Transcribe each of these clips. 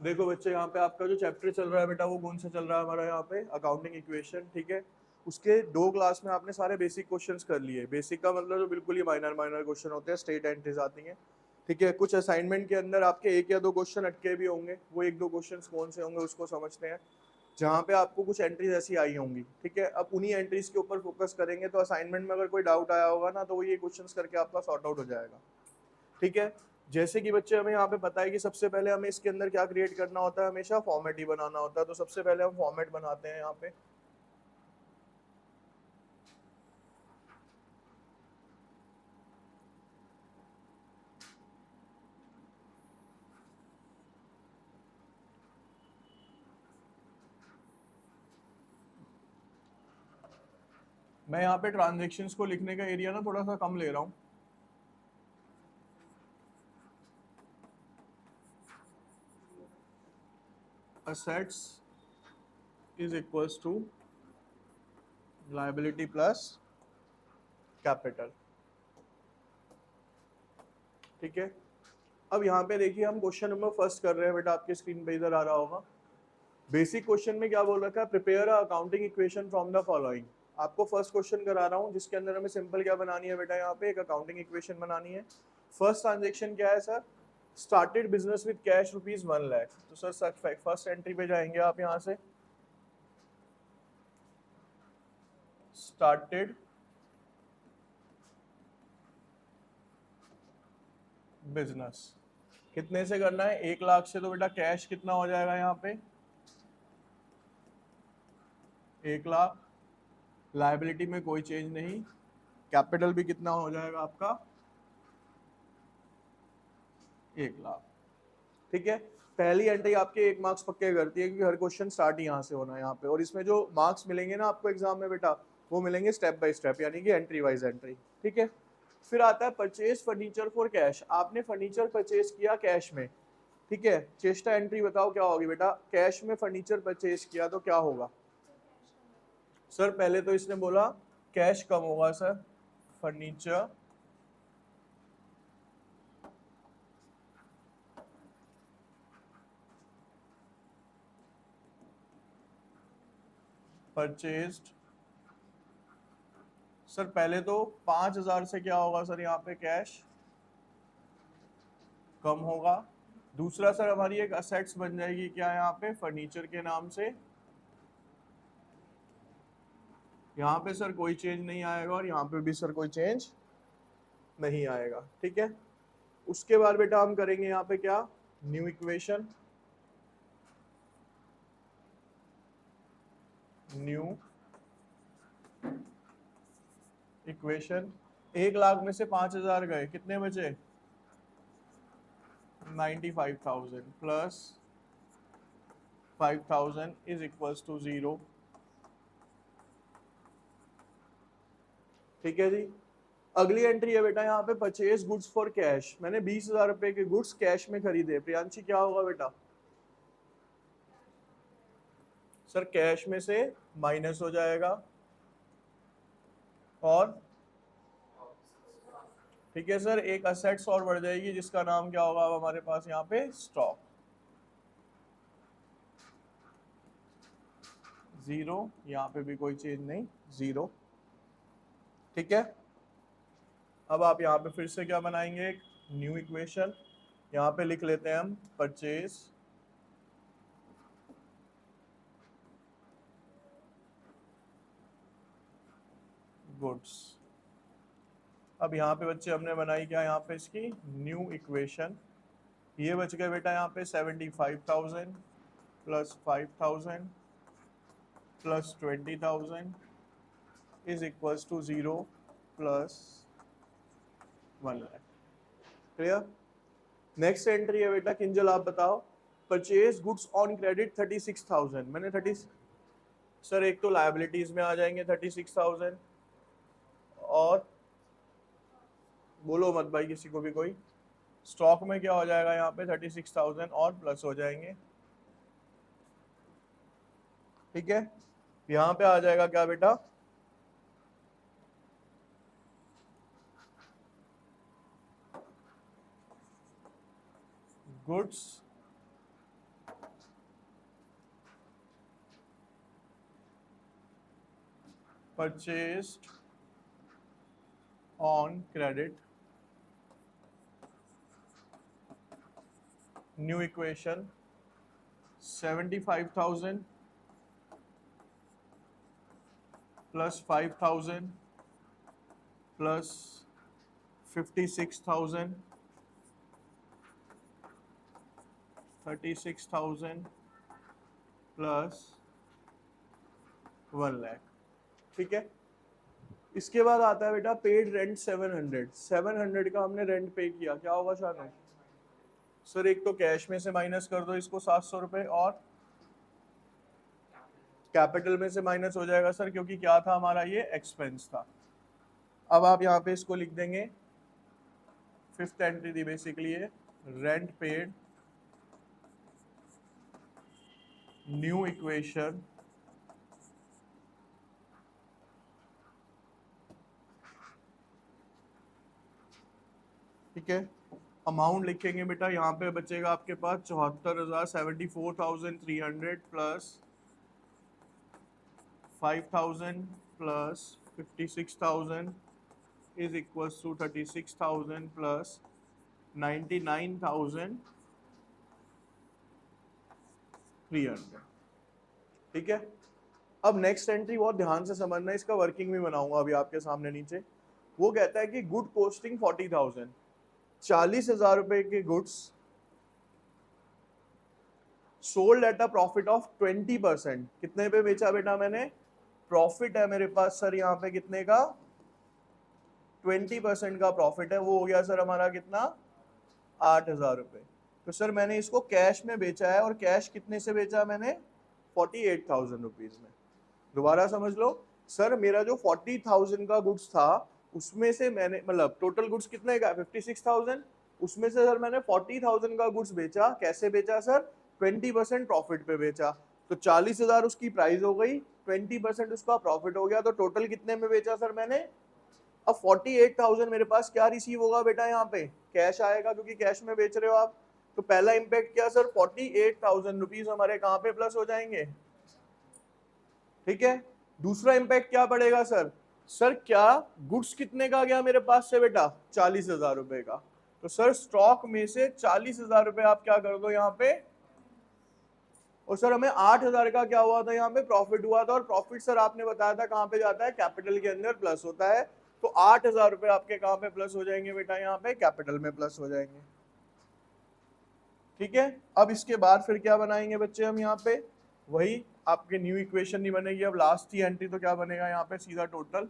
देखो बच्चे, यहाँ पे आपका जो चैप्टर चल रहा है बेटा वो कौन सा चल रहा है हमारा यहाँ पे, अकाउंटिंग इक्वेशन, ठीक है। उसके 2 क्लास में आपने सारे बेसिक क्वेश्चंस कर लिए। बेसिक का मतलब जो बिल्कुल ही माइनर माइनर क्वेश्चन होते हैं, स्टेट एंट्रीज आती हैं, ठीक है। कुछ असाइनमेंट के अंदर आपके 1 या 2 क्वेश्चन अटके भी होंगे, वो 1-2 क्वेश्चन कौन से होंगे उसको समझते हैं, जहाँ पे आपको कुछ एंट्रीज ऐसी आई होंगी, ठीक है। अब उन्हीं एंट्रीज के ऊपर फोकस करेंगे, तो असाइनमेंट में अगर कोई डाउट आया होगा ना, तो वो ये क्वेश्चंस करके आपका सॉर्ट आउट हो जाएगा, ठीक है। जैसे कि बच्चे हमें यहाँ पे पता है कि सबसे पहले हमें इसके अंदर क्या क्रिएट करना होता है, हमेशा फॉर्मेट ही बनाना होता है। तो सबसे पहले हम फॉर्मेट बनाते हैं यहाँ पे। मैं यहाँ पे ट्रांजेक्शन्स को लिखने का एरिया ना थोड़ा सा कम ले रहा हूँ। Assets is equals to liability plus capital, ठीक है। अब यहाँ पे देखिए हम क्वेश्चन नंबर फर्स्ट कर रहे हैं बेटा, आपके स्क्रीन पे इधर आ रहा होगा। बेसिक क्वेश्चन में क्या बोल रखा है, prepare a accounting equation from the following. आपको फर्स्ट क्वेश्चन करा रहा हूँ, जिसके अंदर हमें सिंपल क्या बनानी है बेटा, यहाँ पे एक अकाउंटिंग इक्वेशन बनानी है। फर्स्ट ट्रांजेक्शन क्या है sir, started business with cash ₹1,00,000। तो सर फर्स्ट एंट्री पे जाएंगे आप, यहाँ से स्टार्टेड बिजनेस कितने से करना है, 1 लाख से। तो बेटा कैश कितना हो जाएगा यहाँ पे, 1 लाख। लायबिलिटी में कोई चेंज नहीं, कैपिटल भी कितना हो जाएगा आपका, 1 लाख, ठीक है। पहली एंट्री आपके 1 मार्क्स पक्के करती है, क्योंकि हर क्वेश्चन स्टार्ट यहाँ से होना है यहाँ पे। और इसमें जो मार्क्स मिलेंगे ना आपको एग्जाम में बेटा, वो मिलेंगे स्टेप बाय स्टेप, यानी कि एंट्री वाइज एंट्री, ठीक है। फिर आता है परचेज फर्नीचर फॉर कैश। आपने फर्नीचर परचेज किया कैश में, ठीक है। चेष्टा एंट्री बताओ क्या होगी बेटा, कैश में फर्नीचर परचेज किया तो क्या होगा। सर पहले तो इसने बोला कैश कम होगा सर, फर्नीचर परचेज्ड। सर पहले तो 5,000 से क्या होगा सर, यहाँ पे कैश कम होगा। दूसरा सर हमारी एक असेट्स बन जाएगी क्या, यहाँ पे फर्नीचर के नाम से। यहाँ पे सर कोई चेंज नहीं आएगा, और यहाँ पे भी सर कोई चेंज नहीं आएगा, ठीक है। उसके बाद बेटा हम करेंगे यहाँ पे क्या, new equation, new equation. 1 lakh में से 5,000 गए, कितने बचे, 95,000 प्लस 5,000 इज इक्वल्स टू 0, ठीक है जी। अगली एंट्री है बेटा यहाँ पे परचेज गुड्स फॉर कैश। मैंने 20,000 रुपए के गुड्स कैश में खरीदे, प्रियांशी क्या होगा बेटा, सर कैश में से माइनस हो जाएगा, और ठीक है सर एक असेट्स और बढ़ जाएगी, जिसका नाम क्या होगा अब हमारे पास यहाँ पे, स्टॉक। 0, यहाँ पे भी कोई चेंज नहीं, 0, ठीक है। अब आप यहाँ पे फिर से क्या बनाएंगे, एक न्यू इक्वेशन। यहाँ पे लिख लेते हैं हम परचेज गुड्स। अब यहाँ पे बच्चे हमने बनाई क्या, यहाँ पे इसकी न्यू इक्वेशन। ये बच गए बेटा यहाँ पे 75,000 plus 5,000 plus 20,000 is equals to 0 plus 1,00,000। Clear. Next entry है बेटा, किंजल आप बताओ, परचेज गुड्स ऑन क्रेडिट 36,000। मैंने 30, सर एक तो लायबिलिटीज में आ जाएंगे 36,000, और बोलो मत भाई किसी को भी कोई, स्टॉक में क्या हो जाएगा यहाँ पे 36,000 और प्लस हो जाएंगे, ठीक है। यहाँ पे आ जाएगा क्या बेटा, goods purchased on credit. New equation 75,000 plus 5,000 plus 56,000 36,000 plus 1 lakh. ठीक है, इसके बाद आता है बेटा पेड रेंट 700 का हमने रेंट पे किया, क्या होगा शानू? सर एक तो कैश में से माइनस कर दो इसको 700 रुपए, और कैपिटल में से माइनस हो जाएगा सर, क्योंकि क्या था हमारा, ये एक्सपेंस था। अब आप यहाँ पे इसको लिख देंगे, फिफ्थ एंट्री थी बेसिकली ये, रेंट पेड, न्यू इक्वेशन ठीक है। अमाउंट लिखेंगे बेटा, यहाँ पे बचेगा आपके पास 74,000 74,300 plus 5,000 plus 56,000 is equals to 36,000 plus 99,300। ठीक है, अब नेक्स्ट एंट्री बहुत ध्यान से समझना, इसका वर्किंग भी बनाऊंगा अभी आपके सामने नीचे। वो कहता है कि गुड कॉस्टिंग 40,000, 40,000 रुपए के goods sold at a profit of 20%। कितने पे बेचा बेटा मैंने? प्रॉफिट है मेरे पास सर यहाँ पे कितने का? 20% का प्रॉफिट है, वो हो गया सर हमारा कितना? 8,000 रुपए। तो सर मैंने इसको कैश में बेचा है, और कैश कितने से बेचा मैंने? 48,000 रुपीज में। दोबारा समझ लो सर, मेरा जो 40,000 का गुड्स था उसमें से मैंने, मतलब टोटल गुड्स कितने का? 56,000। उसमें से सर मैंने 40,000 का गुड्स बेचा। कैसे बेचा सर? 20% प्रॉफिट पे बेचा। तो 40,000 उसकी प्राइस हो गई, 20% उसका प्रॉफिट हो गया, तो टोटल कितने में बेचा सर मैंने? अब 48,000 मेरे पास क्या रिसीव होगा बेटा? यहाँ पे कैश आएगा, क्योंकि कैश में बेच रहे हो आप। तो पहला इंपैक्ट क्या सर? 48,000 रुपीज हमारे कहाँ पे प्लस हो जाएंगे? ठीक है, दूसरा इंपैक्ट क्या पड़ेगा सर? सर क्या गुड्स कितने का गया मेरे पास से बेटा? 40,000 रुपए का। तो सर स्टॉक में से 40,000 रुपए आप क्या कर दो यहाँ पे, और सर हमें 8,000 का क्या हुआ था यहाँ पे? प्रॉफिट हुआ था। और प्रॉफिट सर आपने बताया था कहाँ पे जाता है? कैपिटल के अंदर प्लस होता है। तो 8,000 रुपए आपके कहाँ पे प्लस हो जाएंगे बेटा? यहाँ पे कैपिटल में प्लस हो जाएंगे। ठीक है, अब इसके बाद फिर क्या बनाएंगे बच्चे हम यहाँ पे? वही आपके न्यू इक्वेशन नहीं बनेगी, अब लास्ट ही एंट्री। तो क्या बनेगा यहाँ पे? सीधा टोटल।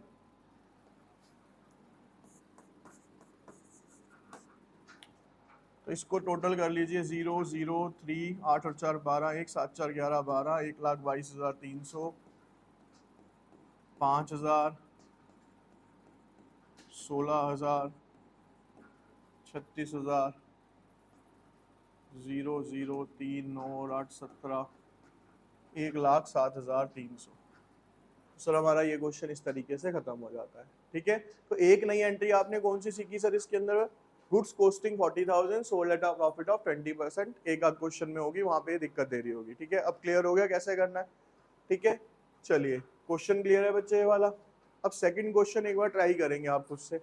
तो इसको टोटल कर लीजिए, 0 0 3 8 और 4 12 1 7 4 11 12 1,22,300 5,000 16,000 36,000 0 0 3 9 और 8 17 1,07,300। सर हमारा ये क्वेश्चन इस तरीके से खत्म हो जाता है। ठीक है, तो एक नई एंट्री आपने कौन सी सीखी सर इसके अंदर? Goods costing 40,000 sold at a profit of 20%। एक आध क्वेश्चन में होगी, वहां पे दिक्कत दे रही होगी। ठीक है, अब क्लियर हो गया कैसे करना है? ठीक है, चलिए क्वेश्चन क्लियर है बच्चे ये वाला। अब सेकंड क्वेश्चन एक बार ट्राई करेंगे आप खुद से।